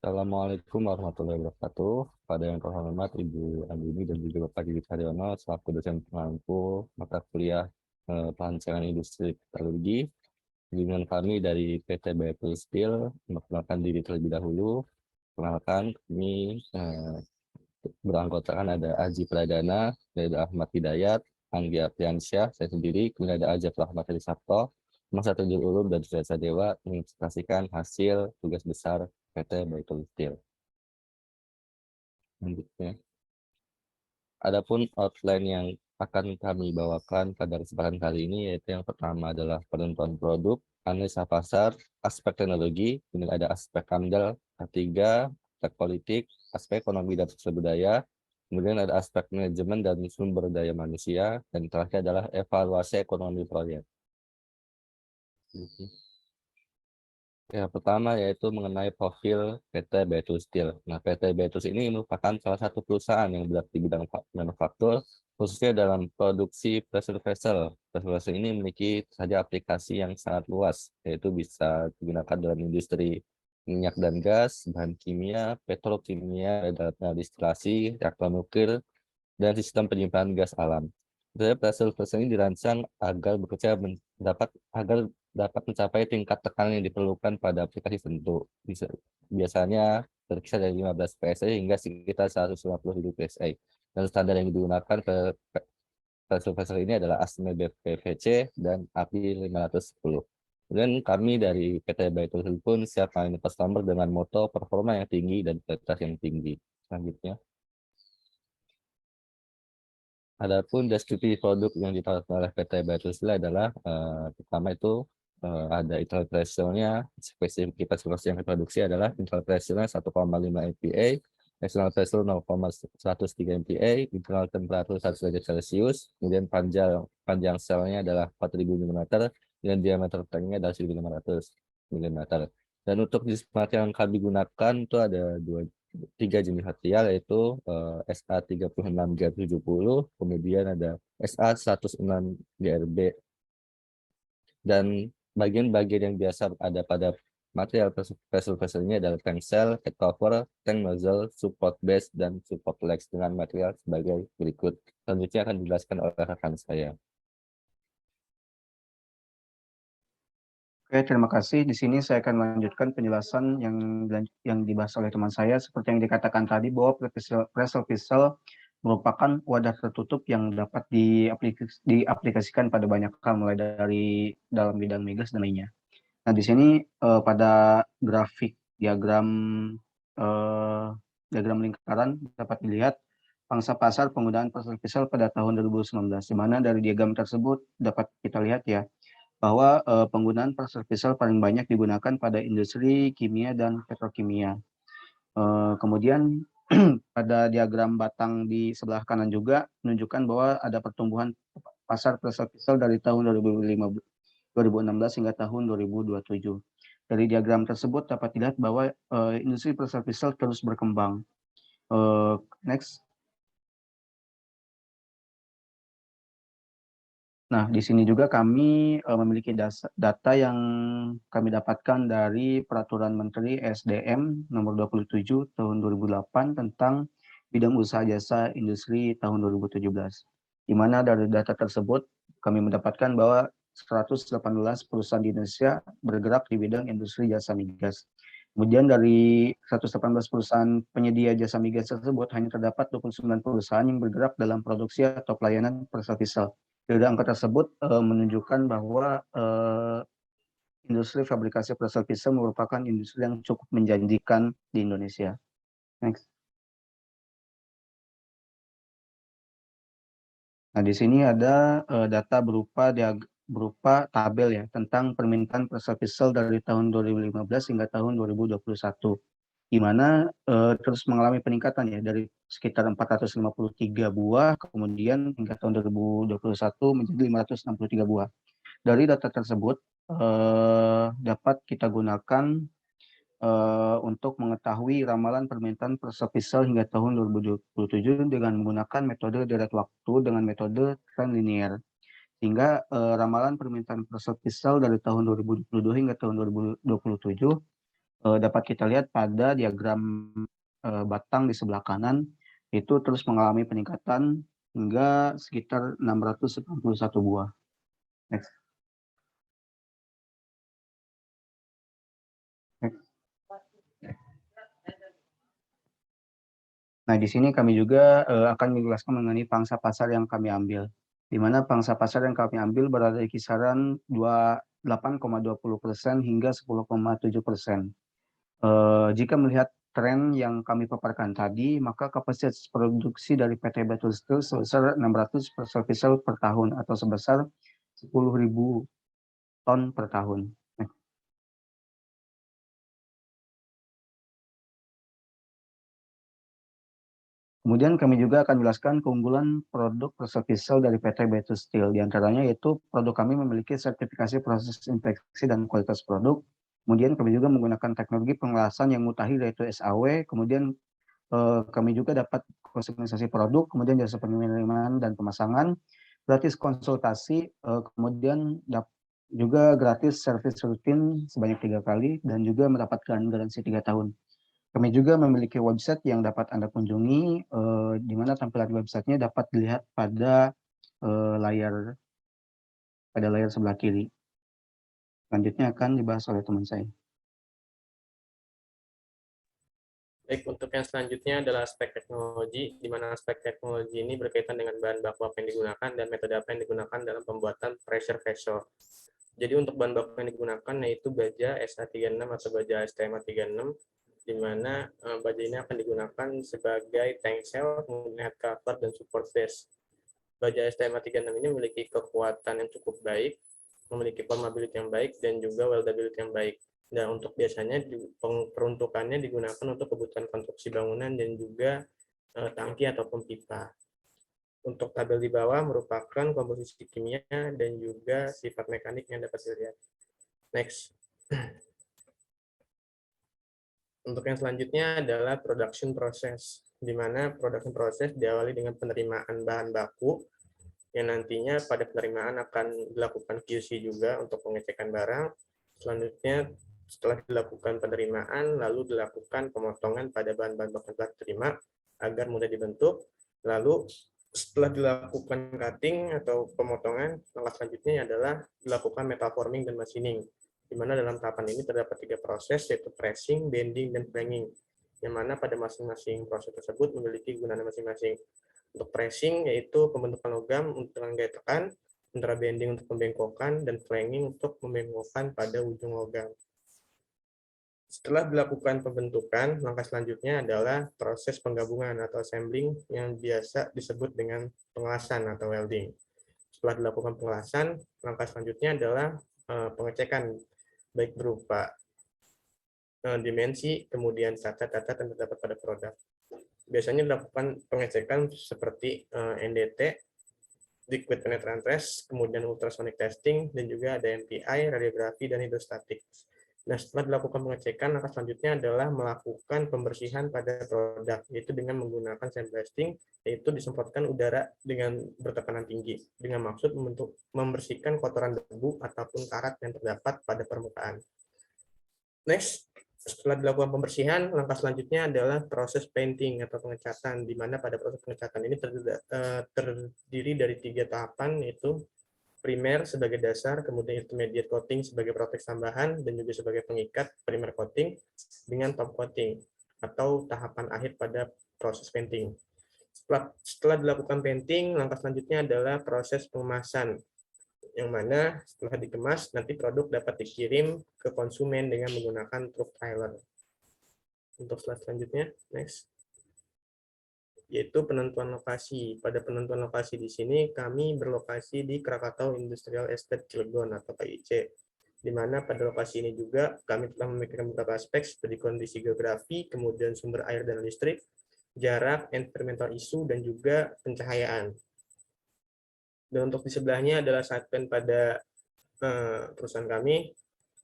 Assalamualaikum warahmatullahi wabarakatuh. Pada yang terhormat Ibu Andini dan juga Bapak Didi Haryono selaku dosen pengampu mata kuliah perancangan industri teknologi. Dengan kami dari PT Biofuel Steel memperkenalkan diri terlebih dahulu. Perkenalkan, kami beranggotakan ada Aji Pradana, ada Ahmad Hidayat, Anggi Apriansyah, saya sendiri, kemudian ada Ajat Rahmat Hadi Sabto, Masa Tunjul Ulum dan Surya Dewa menginspirasikan hasil tugas besar PT Biofuel Steel. Selanjutnya, adapun outline yang akan kami bawakan pada kesempatan kali ini yaitu yang pertama adalah penentuan produk, analisa pasar, aspek teknologi, kemudian ada aspek AMDAL, ketiga, aspek politik, aspek ekonomi dan sosial budaya, kemudian ada aspek manajemen dan sumber daya manusia, dan terakhir adalah evaluasi ekonomi proyek. Ya, pertama yaitu mengenai profil PT Biofuel Steel. Nah, PT Biofuel ini merupakan salah satu perusahaan yang bergerak di bidang manufaktur, khususnya dalam produksi pressure vessel. Pressure vessel ini memiliki saja aplikasi yang sangat luas, yaitu bisa digunakan dalam industri minyak dan gas, bahan kimia, petrokimia, dalam distilasi, reaktor nuklir, dan sistem penyimpanan gas alam. Sebenarnya pressure vessel ini dirancang agar bekerja agar dapat mencapai tingkat tekanan yang diperlukan pada aplikasi tertentu. Biasanya berkisar dari 15 PSI hingga sekitar 150.000 PSI. Dan standar yang digunakan pressure vessel ini adalah ASME PVC dan API 510. Kemudian kami dari PT Biofuel pun siap melayani customer dengan moto performa yang tinggi dan kualitas yang tinggi. Selanjutnya, adapun deskripsi produk yang ditawarkan oleh PT Biofuel adalah pertama itu ada internal pressure-nya, spesifikasi yang diproduksi adalah internal pressure-nya 1,5 MPa, external pressure 0,103 MPa, internal temperatur 100 derajat Celcius, kemudian panjang selnya adalah 4.000 mm, dan diameter tanknya adalah 1.500 mm. Dan untuk jenis material yang kami gunakan itu ada tiga jenis material yaitu SA36G70, kemudian ada SA106 GRB, dan bagian-bagian yang biasa ada pada material vessel ini adalah tank cell, head cover, tank nozzle, support base, dan support legs dengan material sebagai berikut. Selanjutnya akan dijelaskan oleh rekan saya. Oke, terima kasih. Di sini saya akan melanjutkan penjelasan yang dibahas oleh teman saya. Seperti yang dikatakan tadi bahwa pressure vessel merupakan wadah tertutup yang dapat diaplikasikan pada banyak hal, mulai dari dalam bidang migas dan lainnya. Nah, di sini pada grafik eh, diagram lingkaran dapat dilihat pangsa pasar penggunaan pressure vessel pada tahun 2019, di mana dari diagram tersebut dapat kita lihat ya, bahwa penggunaan pressure vessel paling banyak digunakan pada industri kimia dan petrokimia. Kemudian pada diagram batang di sebelah kanan juga menunjukkan bahwa ada pertumbuhan pasar pressure vessel dari tahun 2016 hingga tahun 2027. Dari diagram tersebut dapat dilihat bahwa industri pressure vessel terus berkembang. Next. Nah, di sini juga kami memiliki data yang kami dapatkan dari Peraturan Menteri SDM nomor 27 tahun 2008 tentang bidang usaha jasa industri tahun 2017. Di mana dari data tersebut kami mendapatkan bahwa 118 perusahaan di Indonesia bergerak di bidang industri jasa migas. Kemudian dari 118 perusahaan penyedia jasa migas tersebut hanya terdapat 29 perusahaan yang bergerak dalam produksi atau pelayanan pressure vessel. Dari angka tersebut menunjukkan bahwa industri fabrikasi pressure vessel merupakan industri yang cukup menjanjikan di Indonesia. Next. Nah, di sini ada data berupa tabel ya tentang permintaan pressure vessel dari tahun 2015 hingga tahun 2021, di mana terus mengalami peningkatan ya dari sekitar 453 buah, kemudian hingga tahun 2021 menjadi 563 buah. Dari data tersebut dapat kita gunakan untuk mengetahui ramalan permintaan pressure vessel hingga tahun 2027 dengan menggunakan metode deret waktu dengan metode trend linear. Sehingga ramalan permintaan pressure vessel dari tahun 2022 hingga tahun 2027 dapat kita lihat pada diagram batang di sebelah kanan, itu terus mengalami peningkatan hingga sekitar 691 buah. Next. Nah, di sini kami juga akan menjelaskan mengenai pangsa pasar yang kami ambil, di mana pangsa pasar yang kami ambil berada di kisaran 8,20% hingga 10,7%. Jika melihat tren yang kami paparkan tadi, maka kapasitas produksi dari PT Batu Steel sebesar 600 pisau per tahun atau sebesar 10.000 ton per tahun. Kemudian kami juga akan jelaskan keunggulan produk Persol Pisau dari PT Batu Steel. Di antaranya yaitu produk kami memiliki sertifikasi proses inspeksi dan kualitas produk. Kemudian kami juga menggunakan teknologi pengelasan yang mutakhir yaitu SAW. Kemudian kami juga dapat konsumsi produk, kemudian jasa pengiriman dan pemasangan, gratis konsultasi, kemudian juga gratis servis rutin sebanyak 3 kali, dan juga mendapatkan garansi 3 tahun. Kami juga memiliki website yang dapat Anda kunjungi, di mana tampilan websitenya dapat dilihat pada layar sebelah kiri. Selanjutnya akan dibahas oleh teman saya. Baik, untuk yang selanjutnya adalah aspek teknologi, di mana aspek teknologi ini berkaitan dengan bahan baku apa yang digunakan dan metode apa yang digunakan dalam pembuatan pressure vessel. Jadi untuk bahan baku yang digunakan yaitu baja SA36 atau baja STMA36, di mana baja ini akan digunakan sebagai tank cell, kemudian head cover, dan support base. Baja STMA36 ini memiliki kekuatan yang cukup baik, memiliki permeability yang baik, dan juga weldability yang baik. Dan untuk biasanya peruntukannya digunakan untuk kebutuhan konstruksi bangunan dan juga tangki ataupun pipa. Untuk tabel di bawah merupakan komposisi kimia dan juga sifat mekanik yang dapat dilihat. Next. Untuk yang selanjutnya adalah production process, di mana production process diawali dengan penerimaan bahan baku, yang nantinya pada penerimaan akan dilakukan QC juga untuk pengecekan barang. Selanjutnya, setelah dilakukan penerimaan, lalu dilakukan pemotongan pada bahan-bahan baku yang telah diterima agar mudah dibentuk. Lalu setelah dilakukan cutting atau pemotongan, langkah selanjutnya adalah dilakukan metal forming dan machining, di mana dalam tahapan ini terdapat 3 proses, yaitu pressing, bending, dan flanging, yang mana pada masing-masing proses tersebut memiliki gunaan masing-masing. Untuk pressing yaitu pembentukan logam untuk gaya tekan, sementara bending untuk pembengkokan, dan flanging untuk membengkokkan pada ujung logam. Setelah dilakukan pembentukan, langkah selanjutnya adalah proses penggabungan atau assembling yang biasa disebut dengan pengelasan atau welding. Setelah dilakukan pengelasan, langkah selanjutnya adalah pengecekan, baik berupa dimensi, kemudian cacat-cacat yang terdapat pada produk. Biasanya dilakukan pengecekan seperti NDT, liquid penetrant test, kemudian ultrasonic testing, dan juga ada MPI, radiografi, dan hidrostatik. Nah, setelah dilakukan pengecekan, langkah selanjutnya adalah melakukan pembersihan pada produk, yaitu dengan menggunakan sandblasting, yaitu disemprotkan udara dengan bertekanan tinggi, dengan maksud membersihkan kotoran debu ataupun karat yang terdapat pada permukaan. Next, setelah dilakukan pembersihan, langkah selanjutnya adalah proses painting atau pengecatan, di mana pada proses pengecatan ini terdiri dari 3 tahapan, yaitu primer sebagai dasar, kemudian intermediate coating sebagai protek tambahan, dan juga sebagai pengikat primer coating dengan top coating, atau tahapan akhir pada proses painting. Setelah dilakukan painting, langkah selanjutnya adalah proses pengemasan, yang mana setelah dikemas, nanti produk dapat dikirim ke konsumen dengan menggunakan truk trailer. Untuk slide selanjutnya, next. Yaitu penentuan lokasi. Pada penentuan lokasi di sini, kami berlokasi di Krakatau Industrial Estate Cilegon atau KIC, di mana pada lokasi ini juga kami telah memikirkan beberapa aspek seperti kondisi geografi, kemudian sumber air dan listrik, jarak, environmental issue, dan juga pencahayaan. Dan untuk di sebelahnya adalah side plan pada perusahaan kami,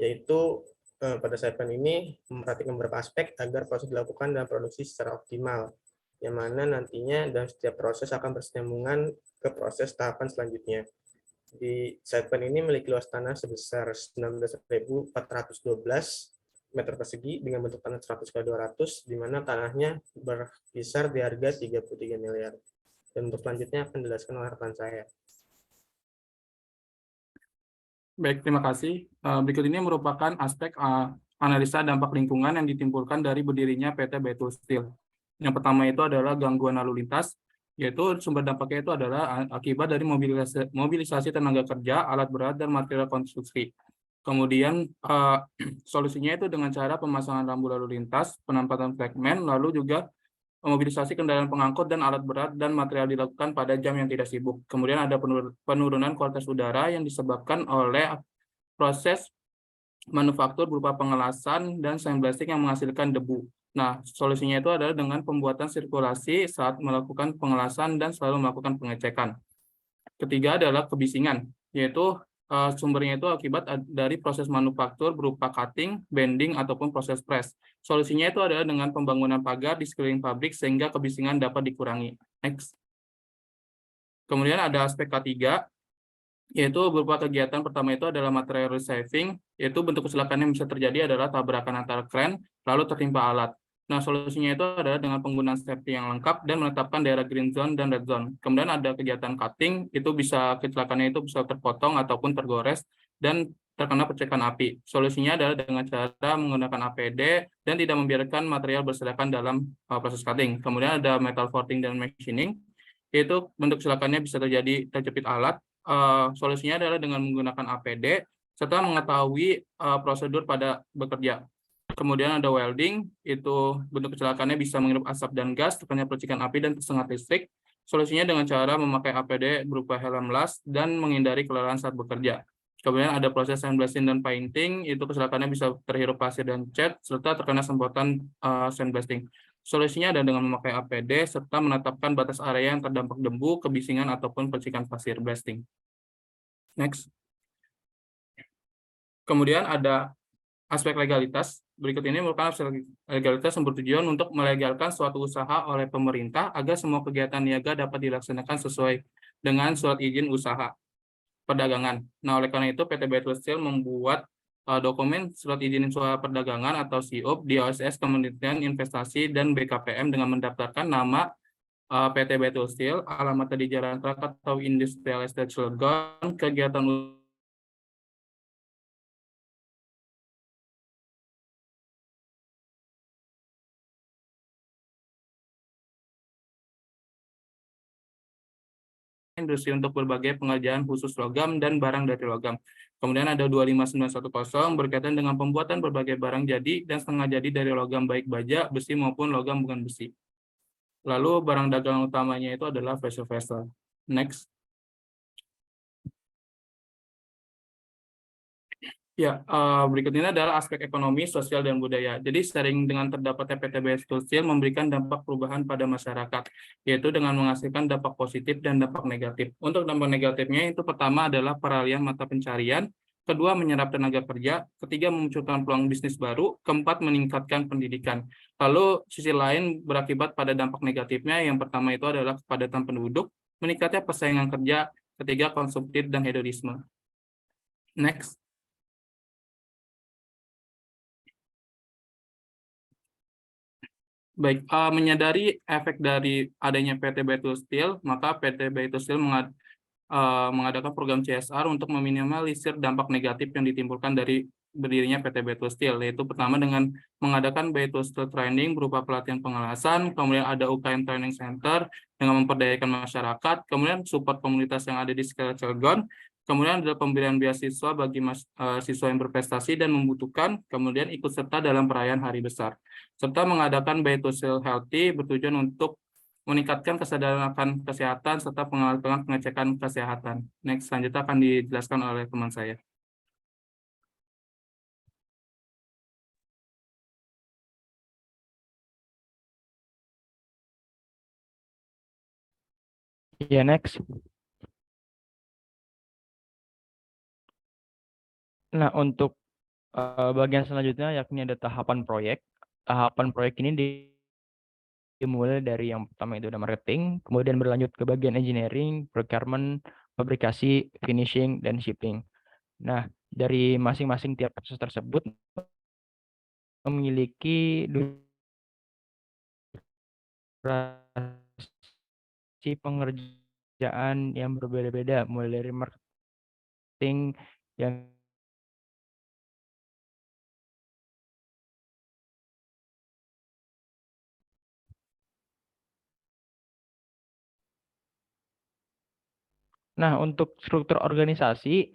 yaitu pada side plan ini memperhatikan beberapa aspek agar proses dilakukan dalam produksi secara optimal, yang mana nantinya dalam setiap proses akan bersambungan ke proses tahapan selanjutnya. Di side plan ini memiliki luas tanah sebesar 19.412 meter persegi dengan bentuk tanah 100x200, di mana tanahnya berkisar di harga 33 miliar. Dan untuk selanjutnya akan dijelaskan oleh rekan saya. Baik, terima kasih. Berikut ini merupakan aspek analisa dampak lingkungan yang ditimbulkan dari berdirinya PT Baitul Steel. Yang pertama itu adalah gangguan lalu lintas, yaitu sumber dampaknya itu adalah akibat dari mobilisasi tenaga kerja, alat berat, dan material konstruksi. Kemudian solusinya itu dengan cara pemasangan rambu lalu lintas, penempatan flagman, lalu juga mobilisasi kendaraan pengangkut dan alat berat dan material dilakukan pada jam yang tidak sibuk. Kemudian ada penurunan kualitas udara yang disebabkan oleh proses manufaktur berupa pengelasan dan sandblasting yang menghasilkan debu. Nah, solusinya itu adalah dengan pembuatan sirkulasi saat melakukan pengelasan dan selalu melakukan pengecekan. Ketiga adalah kebisingan, yaitu sumbernya itu akibat dari proses manufaktur berupa cutting, bending, ataupun proses press. Solusinya itu adalah dengan pembangunan pagar di sekeliling pabrik sehingga kebisingan dapat dikurangi. Next. Kemudian ada aspek ketiga, yaitu berupa kegiatan pertama itu adalah material receiving, yaitu bentuk kecelakaan yang bisa terjadi adalah tabrakan antara kren, lalu tertimpa alat. Nah, solusinya itu adalah dengan penggunaan safety yang lengkap dan menetapkan daerah green zone dan red zone. Kemudian ada kegiatan cutting, itu bisa kecelakaannya itu bisa terpotong ataupun tergores dan terkena percikan api. Solusinya adalah dengan cara menggunakan APD dan tidak membiarkan material berserakan dalam proses cutting. Kemudian ada metal forging dan machining, yaitu bentuk kecelakaannya bisa terjadi terjepit alat. Solusinya adalah dengan menggunakan APD serta mengetahui prosedur pada bekerja. Kemudian ada welding, itu bentuk kecelakaannya bisa menghirup asap dan gas, terkena percikan api dan tersengat listrik. Solusinya dengan cara memakai APD berupa helm las dan menghindari kelelahan saat bekerja. Kemudian ada proses sandblasting dan painting, itu kecelakaannya bisa terhirup pasir dan cat, serta terkena semprotan sandblasting. Solusinya adalah dengan memakai APD serta menetapkan batas area yang terdampak debu, kebisingan, ataupun percikan pasir blasting. Next. Kemudian ada aspek legalitas. Berikut ini merupakan aspek legalitas yang bertujuan untuk melegalkan suatu usaha oleh pemerintah agar semua kegiatan niaga dapat dilaksanakan sesuai dengan surat izin usaha perdagangan. Nah, oleh karena itu PT Baitul Steel membuat dokumen surat izin usaha perdagangan atau SIUP di OSS Kementerian Investasi dan BKPM dengan mendaftarkan nama PT Baitul Steel, alamatnya di Jalan Truk atau Industrial Estate Cilegon, kegiatan industri untuk berbagai pengerjaan khusus logam dan barang dari logam. Kemudian ada 25910 berkaitan dengan pembuatan berbagai barang jadi dan setengah jadi dari logam baik baja, besi maupun logam bukan besi. Lalu barang dagangan utamanya itu adalah vessel-vessel. Next. Ya, berikut ini adalah aspek ekonomi, sosial, dan budaya. Jadi, sering dengan terdapatnya PT Baitul Steel memberikan dampak perubahan pada masyarakat, yaitu dengan menghasilkan dampak positif dan dampak negatif. Untuk dampak negatifnya itu pertama adalah peralihan mata pencarian, kedua menyerap tenaga kerja, ketiga memunculkan peluang bisnis baru, keempat meningkatkan pendidikan. Lalu, sisi lain berakibat pada dampak negatifnya, yang pertama itu adalah kepadatan penduduk, meningkatnya persaingan kerja, ketiga konsumtif dan hedonisme. Next. Baik, menyadari efek dari adanya PT Baitul Steel, maka PT Baitul Steel mengadakan program CSR untuk meminimalisir dampak negatif yang ditimbulkan dari berdirinya PT Baitul Steel, yaitu pertama dengan mengadakan Baitul Steel Training berupa pelatihan pengelasan, kemudian ada UKM Training Center dengan memperdayakan masyarakat, kemudian support komunitas yang ada di sekitar Cilegon, kemudian ada pemberian beasiswa bagi siswa yang berprestasi dan membutuhkan, kemudian ikut serta dalam perayaan hari besar, serta mengadakan Baitul Steel Healthy bertujuan untuk meningkatkan kesadaran akan kesehatan serta pengecekan kesehatan. Next, selanjutnya akan dijelaskan oleh teman saya. Ya, next. Nah, untuk bagian selanjutnya yakni ada tahapan proyek. Tahapan proyek ini dimulai dari yang pertama itu ada marketing, kemudian berlanjut ke bagian engineering, procurement, fabrikasi, finishing, dan shipping. Nah, dari masing-masing tiap proses tersebut memiliki durasi pengerjaan yang berbeda-beda, mulai dari marketing yang Nah, untuk struktur organisasi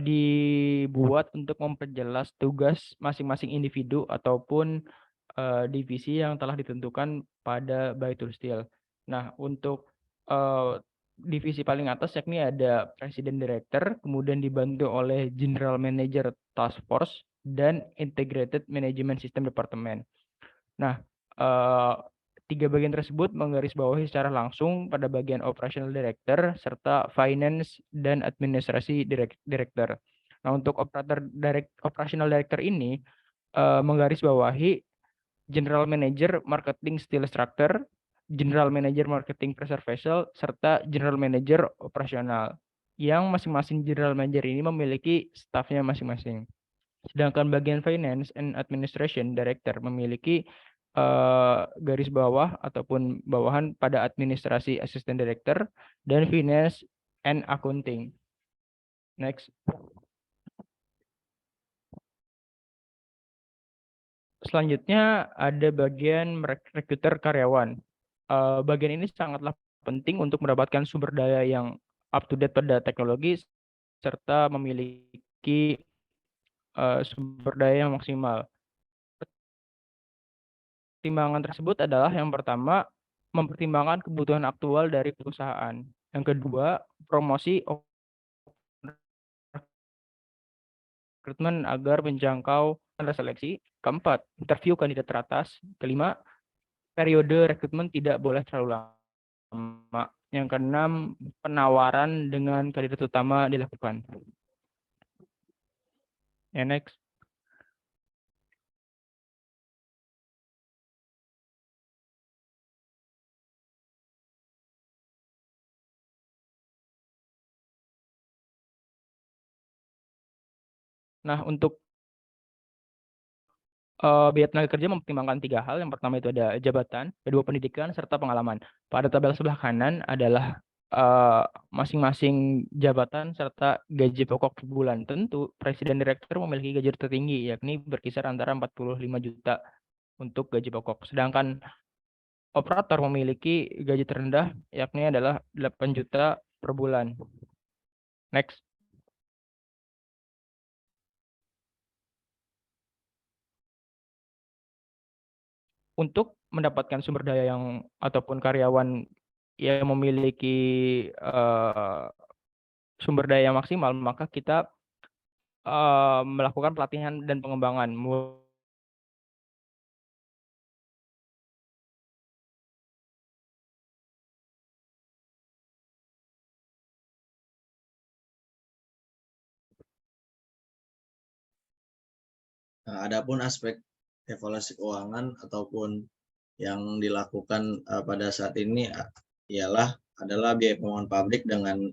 dibuat untuk memperjelas tugas masing-masing individu ataupun divisi yang telah ditentukan pada Baitul Steel. Nah, untuk divisi paling atas yakni ada Presiden Director, kemudian dibantu oleh General Manager Task Force dan Integrated Management System Department. Nah, tiga bagian tersebut menggarisbawahi secara langsung pada bagian Operational Director serta Finance dan Administrasi Director. Nah, untuk Operational Director ini menggarisbawahi General Manager Marketing Steel Structure, General Manager Marketing Pressure Vessel, serta General Manager Operasional. Yang masing-masing General Manager ini memiliki stafnya masing-masing. Sedangkan bagian Finance and Administration Director memiliki garis bawah ataupun bawahan pada Administrasi Assistant Director dan Finance and Accounting. Next. Selanjutnya ada bagian rekruter karyawan. Bagian ini sangatlah penting untuk mendapatkan sumber daya yang up to date pada teknologi serta memiliki sumber daya yang maksimal. Pertimbangan tersebut adalah yang pertama, mempertimbangkan kebutuhan aktual dari perusahaan. Yang kedua, promosi rekrutmen agar menjangkau tanda seleksi. Keempat, interview kandidat teratas. Kelima, periode rekrutmen tidak boleh terlalu lama. Yang keenam, penawaran dengan kandidat utama dilakukan. Next. Nah, untuk biaya tenaga kerja mempertimbangkan 3 hal. Yang pertama itu ada jabatan, kedua pendidikan, serta pengalaman. Pada tabel sebelah kanan adalah masing-masing jabatan serta gaji pokok per bulan. Tentu Presiden Direktur memiliki gaji tertinggi, yakni berkisar antara 45 juta untuk gaji pokok. Sedangkan operator memiliki gaji terendah, yakni adalah 8 juta per bulan. Next. Untuk mendapatkan sumber daya yang ataupun karyawan yang memiliki sumber daya yang maksimal, maka kita melakukan pelatihan dan pengembangan. Nah, adapun aspek evaluasi keuangan ataupun yang dilakukan pada saat ini adalah biaya pengeluaran pabrik dengan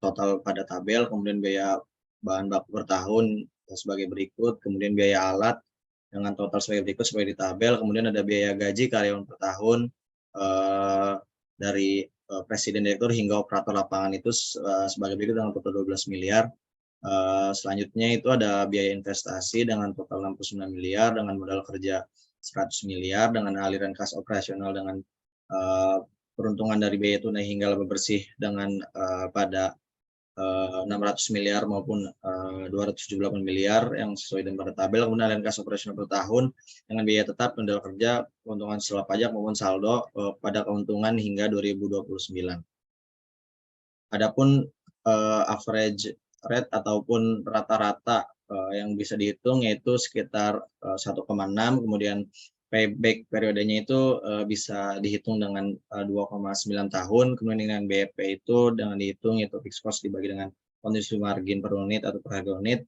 total pada tabel, kemudian biaya bahan baku per tahun sebagai berikut, kemudian biaya alat dengan total sebagai berikut sebagai di tabel, kemudian ada biaya gaji karyawan per tahun dari presiden direktur hingga operator lapangan itu sebagai berikut dengan total 12 miliar. Selanjutnya itu ada biaya investasi dengan total 69 miliar dengan modal kerja 100 miliar dengan aliran kas operasional dengan peruntungan dari biaya tunai hingga laba bersih dengan pada 600 miliar maupun 278 miliar yang sesuai dengan pada tabel, kemudian aliran kas operasional per tahun dengan biaya tetap, modal kerja, keuntungan setelah pajak maupun saldo pada keuntungan hingga 2029. Adapun average rate ataupun rata-rata yang bisa dihitung yaitu sekitar 1,6, kemudian payback periodenya itu bisa dihitung dengan 2,9 tahun, kemudian dengan BEP itu dengan dihitung yaitu fixed cost dibagi dengan contribution margin per unit atau per harga unit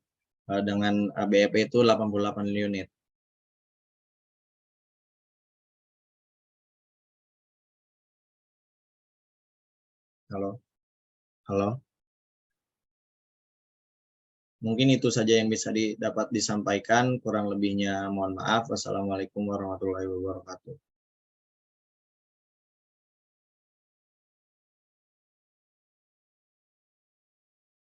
dengan BEP itu 88 unit. Halo. Mungkin itu saja yang bisa dapat disampaikan, kurang lebihnya mohon maaf. Wassalamualaikum warahmatullahi wabarakatuh.